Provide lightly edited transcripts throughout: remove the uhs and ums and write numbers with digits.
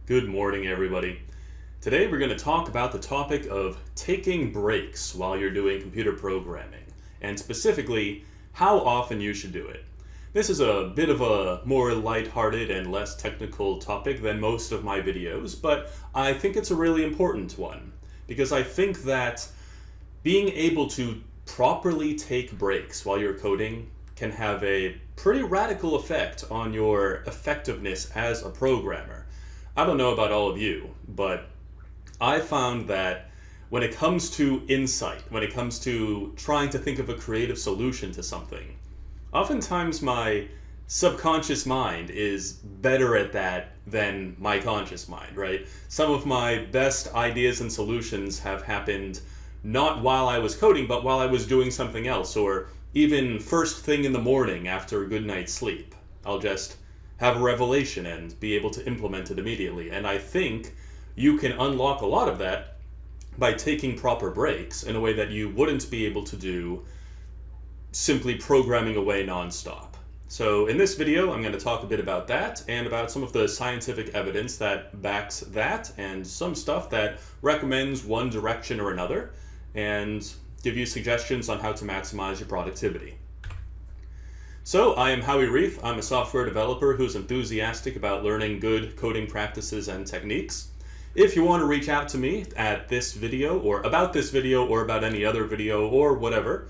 Good morning, everybody. Today we're going to talk about the topic of taking breaks while you're doing computer programming, and specifically, how often you should do it. This is a bit of a more lighthearted and less technical topic than most of my videos, but I think it's a really important one, because I think that being able to properly take breaks while you're coding can have a pretty radical effect on your effectiveness as a programmer. I don't know about all of you, but I found that when it comes to insight, when it comes to trying to think of a creative solution to something, oftentimes my subconscious mind is better at that than my conscious mind, right? Some of my best ideas and solutions have happened not while I was coding, but while I was doing something else, or even first thing in the morning after a good night's sleep. I'll just have a revelation and be able to implement it immediately. And I think you can unlock a lot of that by taking proper breaks in a way that you wouldn't be able to do simply programming away nonstop. So in this video, I'm going to talk a bit about that and about some of the scientific evidence that backs that and some stuff that recommends one direction or another, and give you suggestions on how to maximize your productivity. So, I am Howie Reith. I'm a software developer who's enthusiastic about learning good coding practices and techniques. If you want to reach out to me at this video, or about any other video, or whatever,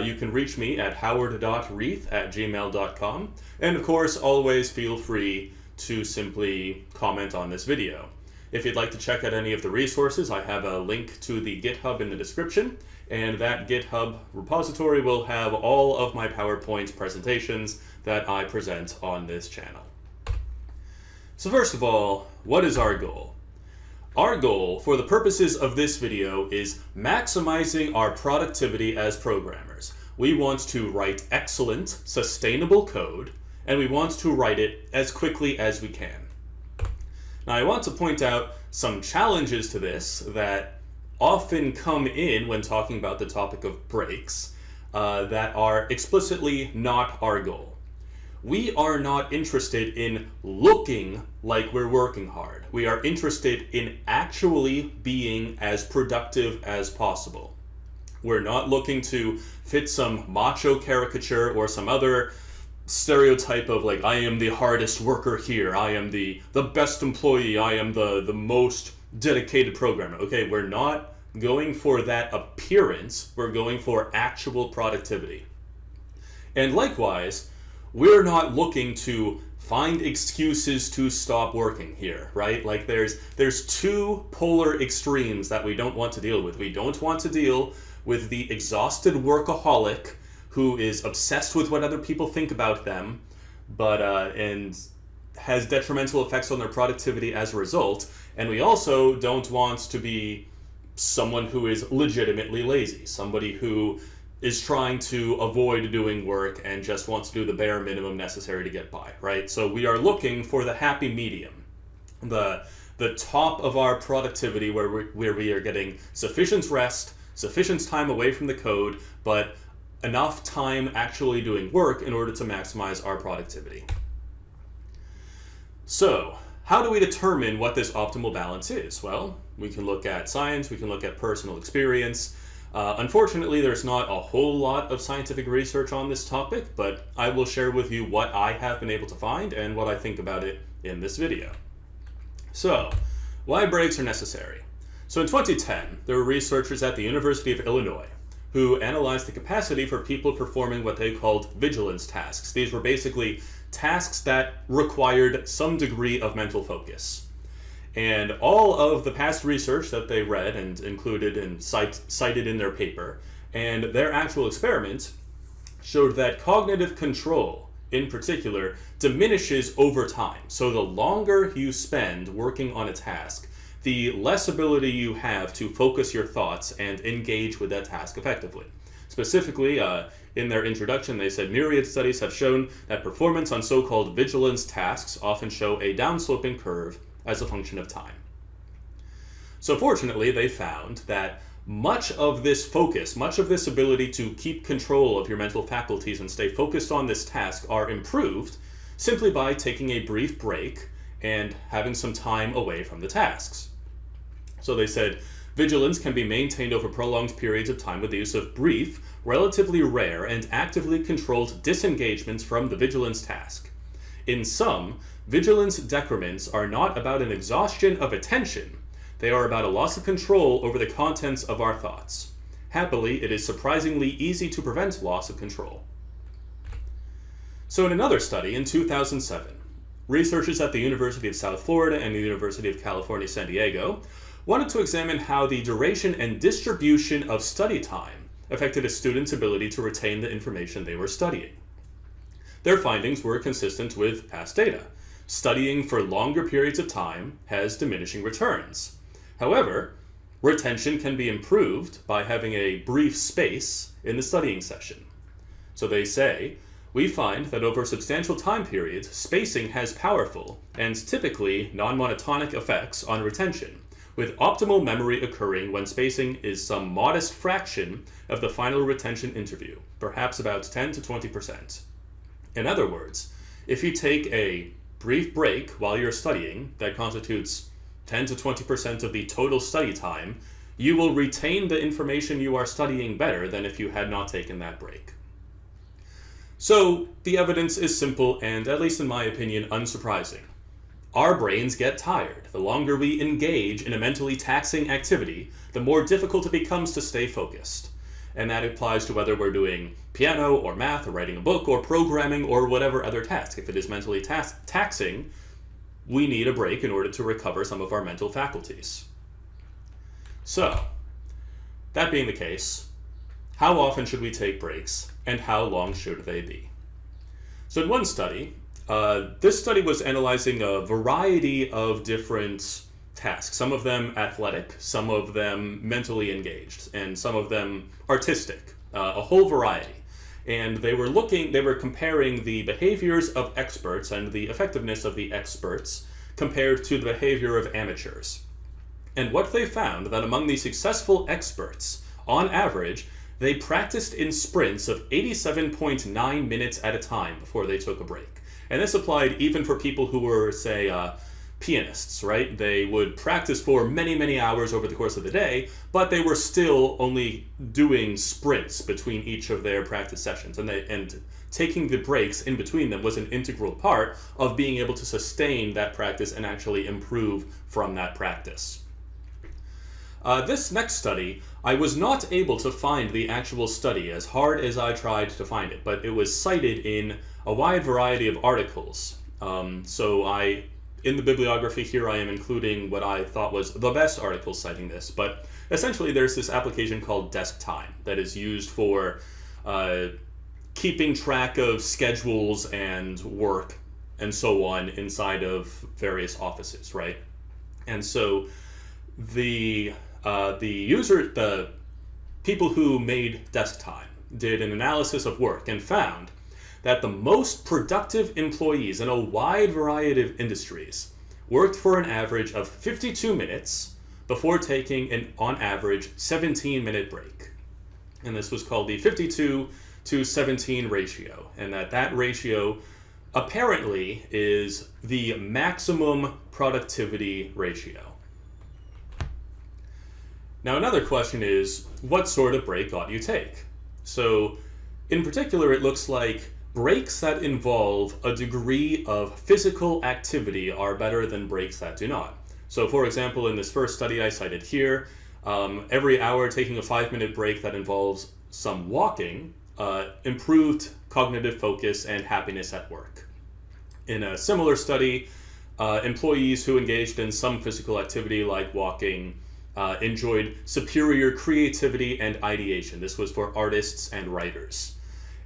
you can reach me at howard.reith@gmail.com. And of course, always feel free to simply comment on this video. If you'd like to check out any of the resources, I have a link to the GitHub in the description, and that GitHub repository will have all of my PowerPoint presentations that I present on this channel. So first of all, what is our goal? Our goal, for the purposes of this video, is maximizing our productivity as programmers. We want to write excellent, sustainable code, and we want to write it as quickly as we can. Now, I want to point out some challenges to this that often come in when talking about the topic of breaks that are explicitly not our goal. We are not interested in looking like we're working hard. We are interested in actually being as productive as possible. We're not looking to fit some macho caricature or some other stereotype of like, I am the hardest worker here, I am the best employee, I am the most dedicated programmer. Okay, we're not going for that appearance, we're going for actual productivity. And likewise, we're not looking to find excuses to stop working here, right? Like there's two polar extremes that we don't want to deal with. We don't want to deal with the exhausted workaholic who is obsessed with what other people think about them, but and has detrimental effects on their productivity as a result. And we also don't want to be someone who is legitimately lazy, somebody who is trying to avoid doing work and just wants to do the bare minimum necessary to get by, right? So we are looking for the happy medium, the top of our productivity where we are getting sufficient rest, sufficient time away from the code, but enough time actually doing work in order to maximize our productivity. So, how do we determine what this optimal balance is? Well, we can look at science, we can look at personal experience. Unfortunately, there's not a whole lot of scientific research on this topic, but I will share with you what I have been able to find and what I think about it in this video. So, why breaks are necessary? So in 2010, there were researchers at the University of Illinois who analyzed the capacity for people performing what they called vigilance tasks. These were basically tasks that required some degree of mental focus. And all of the past research that they read and included and cited in their paper, and their actual experiment, showed that cognitive control, in particular, diminishes over time. So the longer you spend working on a task, the less ability you have to focus your thoughts and engage with that task effectively. Specifically, in their introduction, they said myriad studies have shown that performance on so-called vigilance tasks often show a downsloping curve as a function of time. So fortunately, they found that much of this focus, much of this ability to keep control of your mental faculties and stay focused on this task are improved simply by taking a brief break and having some time away from the tasks. So they said, vigilance can be maintained over prolonged periods of time with the use of brief, relatively rare, and actively controlled disengagements from the vigilance task. In sum, vigilance decrements are not about an exhaustion of attention. They are about a loss of control over the contents of our thoughts. Happily, it is surprisingly easy to prevent loss of control. So in another study in 2007, researchers at the University of South Florida and the University of California, San Diego wanted to examine how the duration and distribution of study time affected a student's ability to retain the information they were studying. Their findings were consistent with past data. Studying for longer periods of time has diminishing returns. However, retention can be improved by having a brief space in the studying session. So they say, we find that over substantial time periods, spacing has powerful and typically non-monotonic effects on retention, with optimal memory occurring when spacing is some modest fraction of the final retention interview, perhaps about 10 to 20%. In other words, if you take a brief break while you're studying that constitutes 10 to 20% of the total study time, you will retain the information you are studying better than if you had not taken that break. So, the evidence is simple and, at least in my opinion, unsurprising. Our brains get tired. The longer we engage in a mentally taxing activity, the more difficult it becomes to stay focused. And that applies to whether we're doing piano or math or writing a book or programming or whatever other task. If it is mentally taxing, we need a break in order to recover some of our mental faculties. So, that being the case, how often should we take breaks and how long should they be? So in one study, this study was analyzing a variety of different tasks, some of them athletic, some of them mentally engaged, and some of them artistic, a whole variety. And they were comparing the behaviors of experts and the effectiveness of the experts compared to the behavior of amateurs. And what they found that among the successful experts, on average, they practiced in sprints of 87.9 minutes at a time before they took a break. And this applied even for people who were, say, pianists, right? They would practice for many, many hours over the course of the day, but they were still only doing sprints between each of their practice sessions. And taking the breaks in between them was an integral part of being able to sustain that practice and actually improve from that practice. This next study, I was not able to find the actual study as hard as I tried to find it, but it was cited in a wide variety of articles. In the bibliography here, I am including what I thought was the best article citing this, but essentially there's this application called Desk Time that is used for keeping track of schedules and work and so on inside of various offices, right? And so the people who made Desk Time did an analysis of work and found that the most productive employees in a wide variety of industries worked for an average of 52 minutes before taking an, on average, 17-minute break. And this was called the 52 to 17 ratio, and that ratio apparently is the maximum productivity ratio. Now another question is, what sort of break ought you take? So, in particular, it looks like breaks that involve a degree of physical activity are better than breaks that do not. So, for example, in this first study I cited here, every hour taking a 5-minute break that involves some walking improved cognitive focus and happiness at work. In a similar study, employees who engaged in some physical activity like walking enjoyed superior creativity and ideation. This was for artists and writers.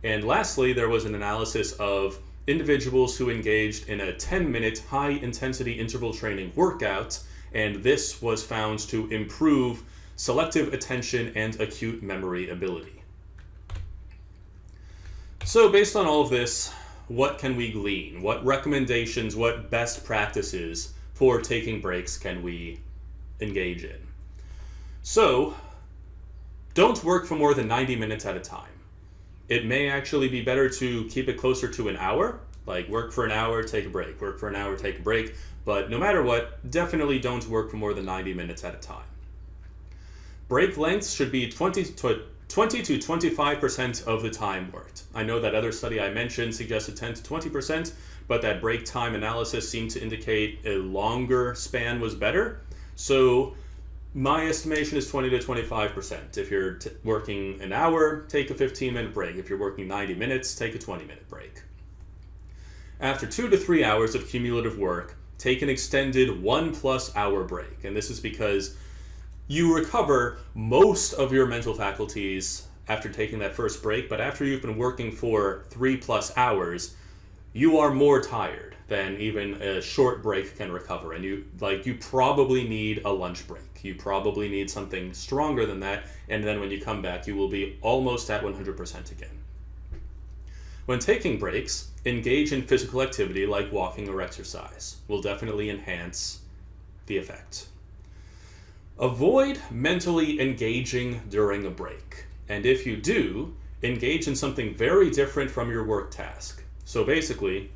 And lastly, there was an analysis of individuals who engaged in a 10-minute high-intensity interval training workout, and this was found to improve selective attention and acute memory ability. So based on all of this, what can we glean? What recommendations, what best practices for taking breaks can we engage in? So, don't work for more than 90 minutes at a time. It may actually be better to keep it closer to an hour, Like, work for an hour, take a break. Work for an hour, take a break. But no matter what, definitely don't work for more than 90 minutes at a time. Break lengths should be 20 to 25% of the time worked. I know that other study I mentioned suggested 10 to 20%, but that break time analysis seemed to indicate a longer span was better. So my estimation is 20 to 25%. If you're working an hour, take a 15-minute break. If you're working 90 minutes, take a 20-minute break. After 2 to 3 hours of cumulative work, take an extended 1+ hour break. And this is because you recover most of your mental faculties after taking that first break, but after you've been working for 3+ hours, you are more tired than even a short break can recover. And you probably need a lunch break. You probably need something stronger than that, and then when you come back, you will be almost at 100% again. When taking breaks, engage in physical activity like walking or exercise. Will definitely enhance the effect. Avoid mentally engaging during a break. And if you do, engage in something very different from your work task. So basically,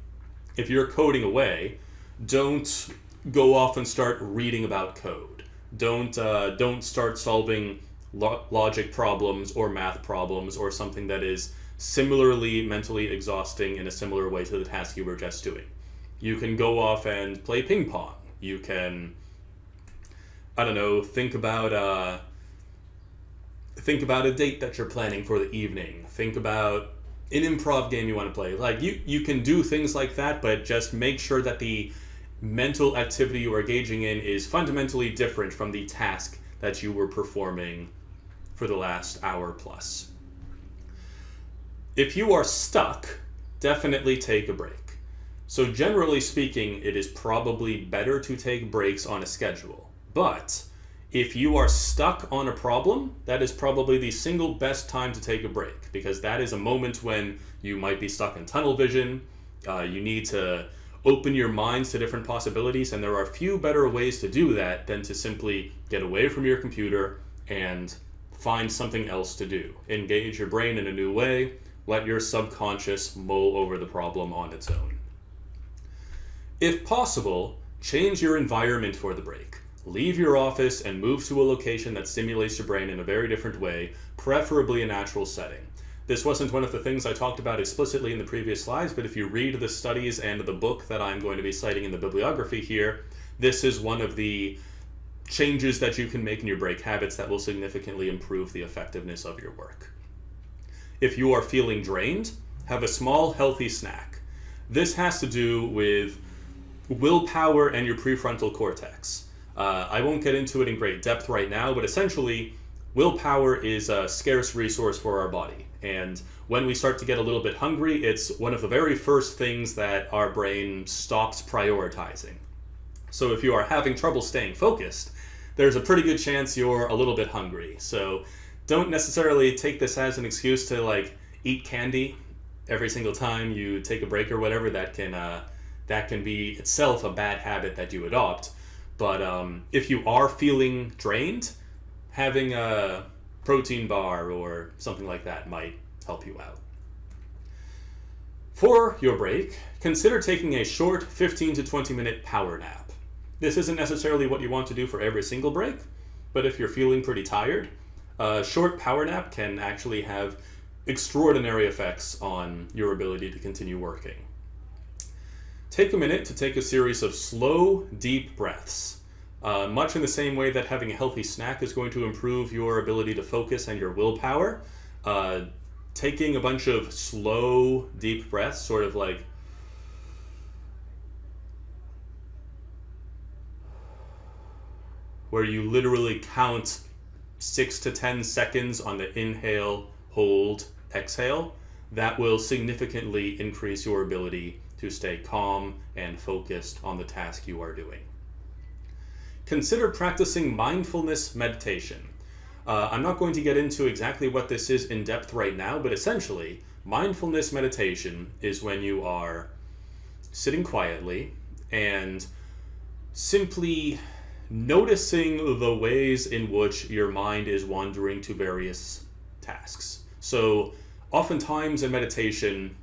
if you're coding away, don't go off and start reading about code. Don't start solving logic problems or math problems or something that is similarly mentally exhausting in a similar way to the task you were just doing. You can go off and play ping pong. You can, I don't know, think about a date that you're planning for the evening. Think about an improv game you want to play. Like, you can do things like that, but just make sure that the mental activity you are engaging in is fundamentally different from the task that you were performing for the last hour plus. If you are stuck, definitely take a break. So generally speaking, it is probably better to take breaks on a schedule. But if you are stuck on a problem, that is probably the single best time to take a break, because that is a moment when you might be stuck in tunnel vision. You need to open your minds to different possibilities, and there are few better ways to do that than to simply get away from your computer and find something else to do. Engage your brain in a new way. Let your subconscious mull over the problem on its own. If possible, change your environment for the break. Leave your office and move to a location that stimulates your brain in a very different way, preferably a natural setting. This wasn't one of the things I talked about explicitly in the previous slides, but if you read the studies and the book that I'm going to be citing in the bibliography here, this is one of the changes that you can make in your break habits that will significantly improve the effectiveness of your work. If you are feeling drained, have a small, healthy snack. This has to do with willpower and your prefrontal cortex. I won't get into it in great depth right now, but essentially, willpower is a scarce resource for our body. And when we start to get a little bit hungry, it's one of the very first things that our brain stops prioritizing. So if you are having trouble staying focused, there's a pretty good chance you're a little bit hungry. So don't necessarily take this as an excuse to eat candy every single time you take a break or whatever. That can be itself a bad habit that you adopt. But if you are feeling drained, having a protein bar or something like that might help you out. For your break, consider taking a short 15 to 20 minute power nap. This isn't necessarily what you want to do for every single break, but if you're feeling pretty tired, a short power nap can actually have extraordinary effects on your ability to continue working. Take a minute to take a series of slow, deep breaths. Much in the same way that having a healthy snack is going to improve your ability to focus and your willpower, taking a bunch of slow, deep breaths, sort of like where you literally count 6 to 10 seconds on the inhale, hold, exhale, that will significantly increase your ability to stay calm and focused on the task you are doing. Consider practicing mindfulness meditation. I'm not going to get into exactly what this is in depth right now, but essentially, mindfulness meditation is when you are sitting quietly and simply noticing the ways in which your mind is wandering to various tasks. So oftentimes in meditation,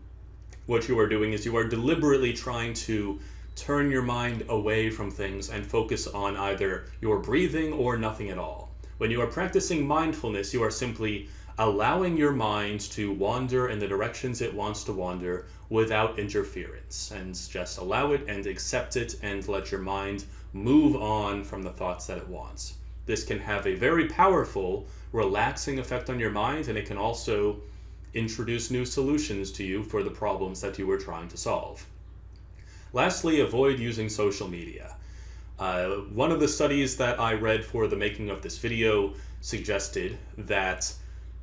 what you are doing is you are deliberately trying to turn your mind away from things and focus on either your breathing or nothing at all. When you are practicing mindfulness, you are simply allowing your mind to wander in the directions it wants to wander without interference, and just allow it and accept it and let your mind move on from the thoughts that it wants. This can have a very powerful, relaxing effect on your mind, and it can also introduce new solutions to you for the problems that you were trying to solve. Lastly, avoid using social media. One of the studies that I read for the making of this video suggested that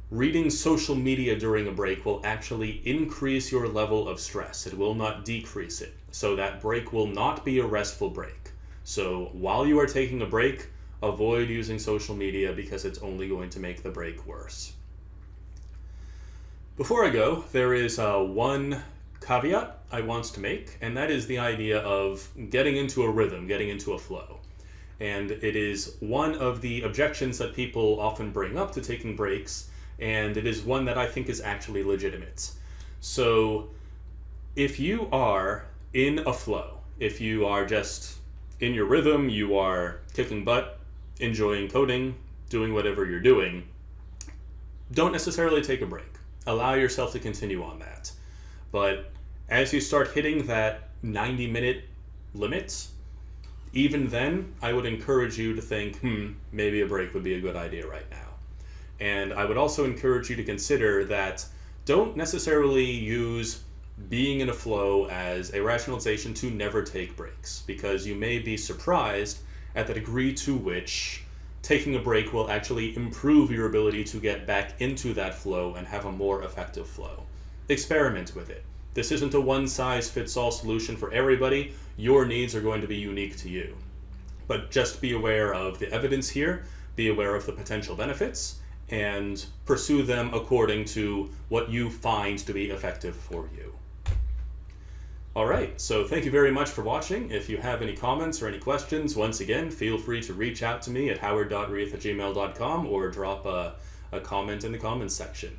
reading social media during a break will actually increase your level of stress. It will not decrease it. So that break will not be a restful break. So while you are taking a break, avoid using social media because it's only going to make the break worse. Before I go, there is one caveat I want to make, and that is the idea of getting into a rhythm, getting into a flow. And it is one of the objections that people often bring up to taking breaks, and it is one that I think is actually legitimate. So if you are in a flow, if you are just in your rhythm, you are kicking butt, enjoying coding, doing whatever you're doing, don't necessarily take a break. Allow yourself to continue on that. But as you start hitting that 90-minute limit, even then, I would encourage you to think, maybe a break would be a good idea right now. And I would also encourage you to consider that don't necessarily use being in a flow as a rationalization to never take breaks, because you may be surprised at the degree to which taking a break will actually improve your ability to get back into that flow and have a more effective flow. Experiment with it. This isn't a one-size-fits-all solution for everybody. Your needs are going to be unique to you. But just be aware of the evidence here, be aware of the potential benefits, and pursue them according to what you find to be effective for you. Alright, so thank you very much for watching. If you have any comments or any questions, once again, feel free to reach out to me at howard.reith@gmail.com or drop a comment in the comments section.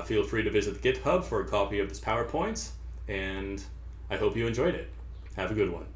Feel free to visit the GitHub for a copy of this PowerPoint, and I hope you enjoyed it. Have a good one.